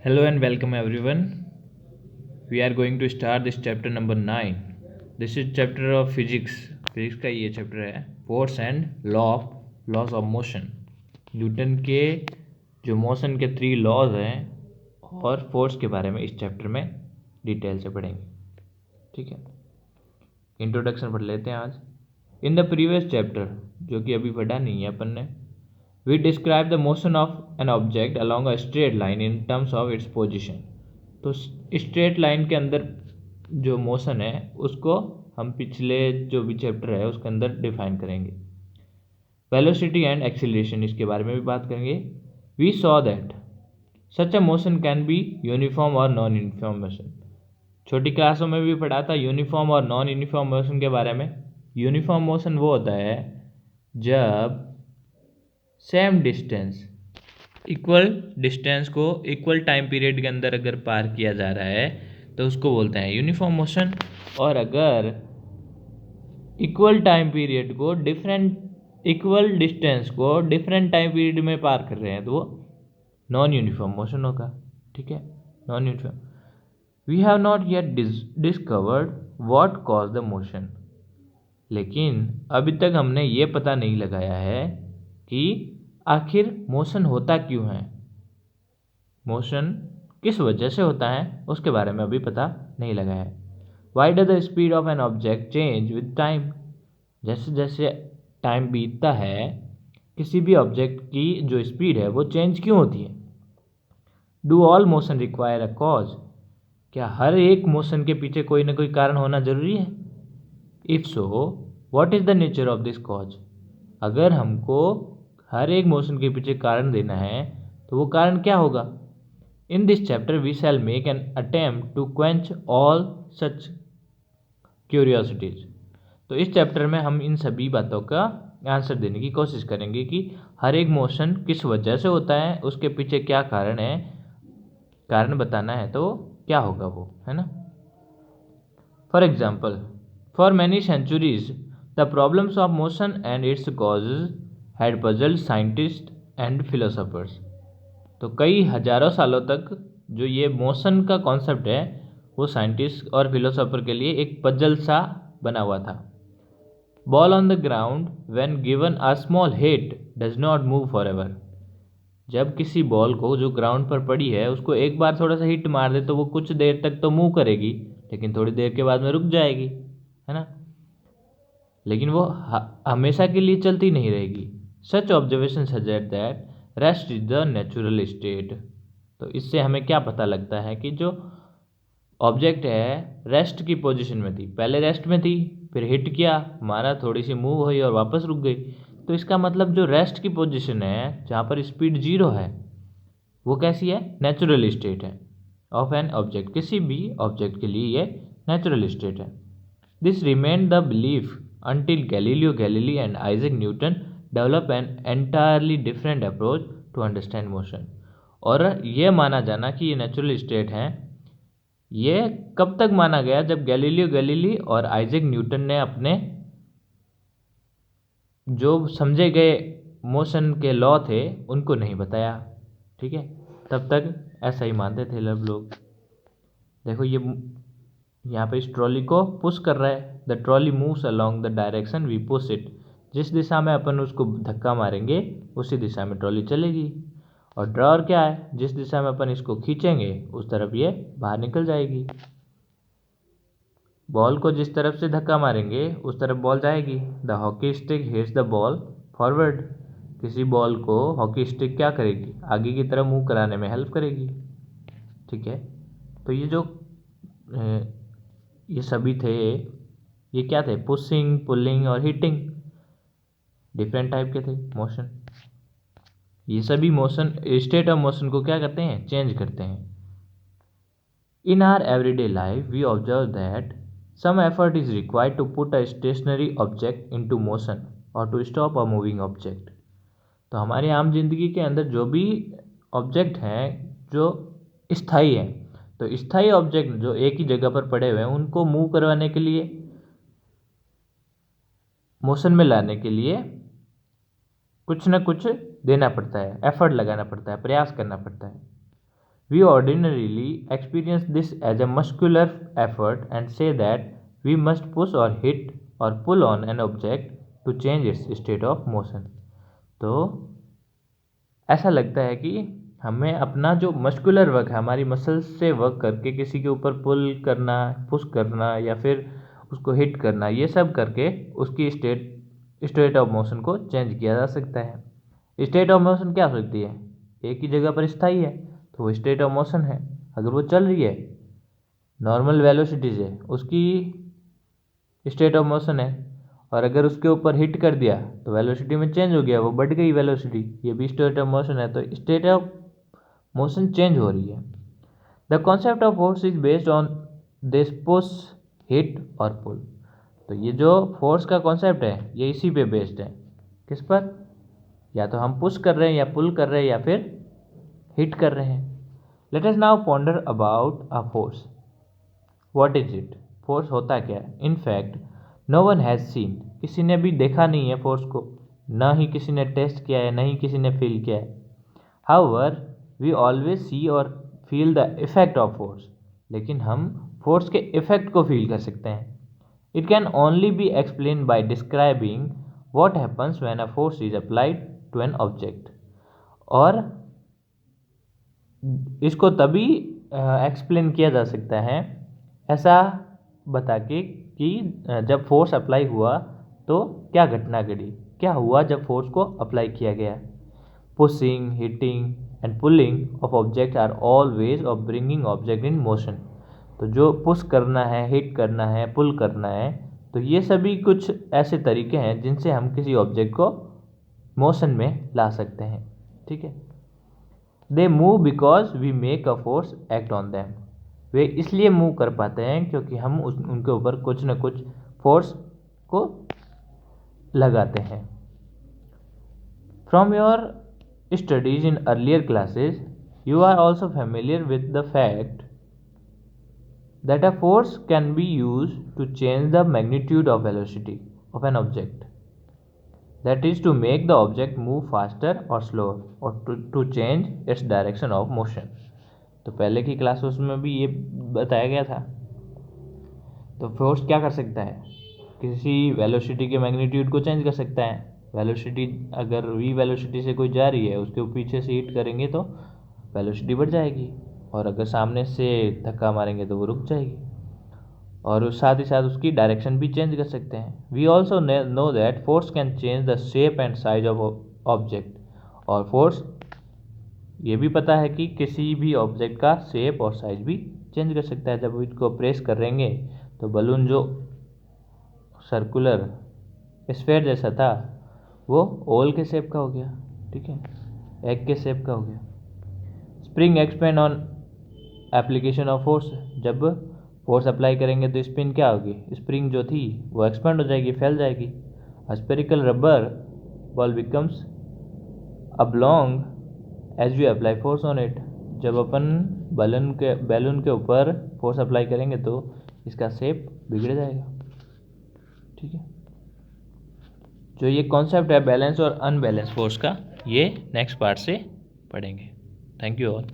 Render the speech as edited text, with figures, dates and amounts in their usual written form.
Hello and welcome everyone. We are going to start this chapter number 9. This is chapter of physics. Physics का ये chapter है force and loss of motion. Newton के जो motion के 3 laws हैं और force के बारे में इस चैप्टर में डिटेल से पढ़ेंगे. ठीक है, इंट्रोडक्शन पढ़ लेते हैं आज. इन द प्रीवियस चैप्टर, जो कि अभी पढ़ा नहीं है अपन ने, we describe the motion of an object along a straight line in terms of its position. तो स्ट्रेट लाइन के अंदर जो मोशन है उसको हम पिछले जो भी चैप्टर है उसके अंदर डिफाइन करेंगे. वेलोसिटी एंड एक्सीलरेशन, इसके बारे में भी बात करेंगे. We saw that such a motion can be uniform और नॉन यूनिफॉर्म मोशन. छोटी क्लासों में भी पढ़ा था यूनिफॉर्म और नॉन यूनिफॉर्म मोशन के बारे में. यूनिफॉर्म मोशन वो होता है जब सेम डिस्टेंस, इक्वल डिस्टेंस को इक्वल टाइम पीरियड के अंदर अगर पार किया जा रहा है तो उसको बोलते हैं यूनिफॉर्म मोशन. और अगर इक्वल टाइम पीरियड को इक्वल डिस्टेंस को डिफरेंट टाइम पीरियड में पार कर रहे हैं तो वो नॉन यूनिफॉर्म मोशन होगा. ठीक है, non uniform. We have not yet discovered what cause the motion. लेकिन अभी तक हमने ये पता नहीं लगाया है कि आखिर मोशन होता क्यों है, मोशन किस वजह से होता है, उसके बारे में अभी पता नहीं लगा है. Why does the speed of an object change with time. जैसे जैसे टाइम बीतता है किसी भी ऑब्जेक्ट की जो स्पीड है वो चेंज क्यों होती है. Do all motion require a cause. क्या हर एक मोशन के पीछे कोई ना कोई कारण होना जरूरी है. If so what is the nature of this cause. अगर हमको हर एक मोशन के पीछे कारण देना है तो वो कारण क्या होगा. In this chapter we shall make an attempt to quench all such curiosities. तो इस चैप्टर में हम इन सभी बातों का आंसर देने की कोशिश करेंगे कि हर एक मोशन किस वजह से होता है, उसके पीछे क्या कारण है. कारण बताना है तो क्या होगा वो, है ना. For example, for many centuries the problems of motion and its causes had puzzled scientist and philosophers. तो कई हजारों सालों तक जो ये मोशन का कॉन्सेप्ट है वो साइंटिस्ट और फिलोसोफर के लिए एक पजल सा बना हुआ था. Ball on the ground when given a small hit does not move for ever. जब किसी बॉल को जो ग्राउंड पर पड़ी है उसको एक बार थोड़ा सा हिट मार दे तो वो कुछ देर तक तो मूव करेगी, लेकिन थोड़ी देर के बाद में रुक जाएगी, है ना. लेकिन वो हमेशा के लिए चलती नहीं रहेगी. Such observation suggest that rest is the natural state. तो इससे हमें क्या पता लगता है कि जो ऑब्जेक्ट है रेस्ट की पोजीशन में थी, पहले रेस्ट में थी, फिर हिट किया, मारा, थोड़ी सी मूव हुई और वापस रुक गई. तो इसका मतलब जो रेस्ट की पोजीशन है जहाँ पर स्पीड 0 है वो कैसी है, नेचुरल स्टेट है ऑफ एन ऑब्जेक्ट. किसी भी ऑब्जेक्ट के लिए ये नेचुरल स्टेट है. This remain the belief until Galileo Galilei and Isaac Newton develop an entirely different approach to understand motion. और ये माना जाना कि ये नेचुरल स्टेट है, ये कब तक माना गया जब गैलीलियो गैलीली और आइजैक न्यूटन ने अपने जो समझे गए मोशन के लॉ थे उनको नहीं बताया. ठीक है, तब तक ऐसा ही मानते थे लोग. देखो ये यहाँ पे इस ट्रॉली को पुश कर रहा है. The trolley moves along the direction we push it. जिस दिशा में अपन उसको धक्का मारेंगे उसी दिशा में ट्रॉली चलेगी. और ड्रॉअर क्या है, जिस दिशा में अपन इसको खींचेंगे उस तरफ ये बाहर निकल जाएगी. बॉल को जिस तरफ से धक्का मारेंगे उस तरफ बॉल जाएगी. The hockey stick hits the ball forward. किसी बॉल को हॉकी स्टिक क्या करेगी, आगे की तरफ मूव कराने में हेल्प करेगी. ठीक है, तो ये जो ये सभी थे, ये क्या थे, पुशिंग, पुलिंग और हिटिंग, डिफरेंट टाइप के थे मोशन. ये सभी मोशन स्टेट ऑफ मोशन को क्या करते हैं, चेंज करते हैं. In our everyday life we observe that some effort is required to put a stationary object into motion और to stop a moving object. तो हमारी आम जिंदगी के अंदर जो भी ऑब्जेक्ट हैं जो स्थायी हैं, तो स्थायी ऑब्जेक्ट जो एक ही जगह पर पड़े हुए हैं उनको मूव करवाने के लिए, मोशन में लाने के लिए कुछ ना कुछ देना पड़ता है, एफर्ट लगाना पड़ता है, प्रयास करना पड़ता है. We ordinarily experience this as a muscular effort and say that we must push or hit or pull on an object to change its state of motion. तो ऐसा लगता है कि हमें अपना जो मस्कुलर वर्क है, हमारी मसल्स से वर्क करके किसी के ऊपर पुल करना, पुश करना या फिर उसको हिट करना, ये सब करके उसकी स्टेट ऑफ मोशन को चेंज किया जा सकता है। स्टेट ऑफ मोशन क्या हो सकती है? एक ही जगह पर स्थायी है तो वो स्टेट ऑफ मोशन है। अगर वो चल रही है नॉर्मल वेलोसिटी से, उसकी स्टेट ऑफ मोशन है। और अगर उसके ऊपर हिट कर दिया तो वेलोसिटी में चेंज हो गया, वो बढ़ गई वेलोसिटी, ये भी स्टेट ऑफ मोशन है। तो स्टेट ऑफ मोशन चेंज हो रही है। The concept of force is based on this push, hit और पुल। तो ये जो फोर्स का कॉन्सेप्ट है ये इसी पे बेस्ड है। किस पर? या तो हम पुश कर रहे हैं या पुल कर रहे हैं या फिर हिट कर रहे हैं। Let us now ponder about a force. What is it? Force होता क्या है? In fact no one has seen, किसी ने भी देखा नहीं है फोर्स को, ना ही किसी ने टेस्ट किया है, ना ही किसी ने फील किया है। हाउएवर वी ऑलवेज सी और feel the effect of force, लेकिन हम फोर्स के इफेक्ट को फील कर सकते हैं। It can only be explain by describing what happens when a force is applied to an object. और इसको तभी एक्सप्लेन किया जा सकता है ऐसा बता के कि जब फोर्स अप्लाई हुआ तो क्या घटना घटी, क्या हुआ जब फोर्स को अप्लाई किया गया। Pushing, hitting and pulling of object are all ways of bringing object in motion. तो जो पुश करना है, हिट करना है, पुल करना है, तो ये सभी कुछ ऐसे तरीके हैं जिनसे हम किसी ऑब्जेक्ट को मोशन में ला सकते हैं। ठीक है। They move because we make a force act on them. वे इसलिए मूव कर पाते हैं क्योंकि हम उनके ऊपर कुछ न कुछ फोर्स को लगाते हैं। From your studies in earlier classes you are also familiar with the fact that a force can be used to change the magnitude of velocity of an object, that is to make the object move faster or slower or to change its direction of motion। तो पहले की classes में भी ये बताया गया था। तो फोर्स क्या कर सकता है? किसी वेलोसिटी के मैग्नीट्यूड को चेंज कर सकता है। वेलोसिटी अगर v वेलोसिटी से कोई जा रही है, उसके पीछे से हिट करेंगे तो वेलोसिटी बढ़ जाएगी, और अगर सामने से धक्का मारेंगे तो वो रुक जाएगी, और साथ ही साथ उसकी डायरेक्शन भी चेंज कर सकते हैं। We also know that force can change the shape and size of object. और फोर्स ये भी पता है कि किसी भी ऑब्जेक्ट का शेप और साइज भी चेंज कर सकता है। जब इसको प्रेस करेंगे तो बलून जो सर्कुलर स्फेयर जैसा था वो ओवल के शेप का हो गया। ठीक है, एग के शेप का हो गया। Spring expand on application of force. जब फोर्स अप्लाई करेंगे तो स्पिन क्या होगी? स्प्रिंग जो थी वो एक्सपेंड हो जाएगी, फैल जाएगी। Spherical rubber ball becomes oblong as we apply force on it. जब अपन बैलून के ऊपर फोर्स अप्लाई करेंगे तो इसका शेप बिगड़ जाएगा। ठीक है। जो ये कॉन्सेप्ट है बैलेंस और अनबैलेंस फोर्स का, ये नेक्स्ट पार्ट से पढ़ेंगे। Thank you all.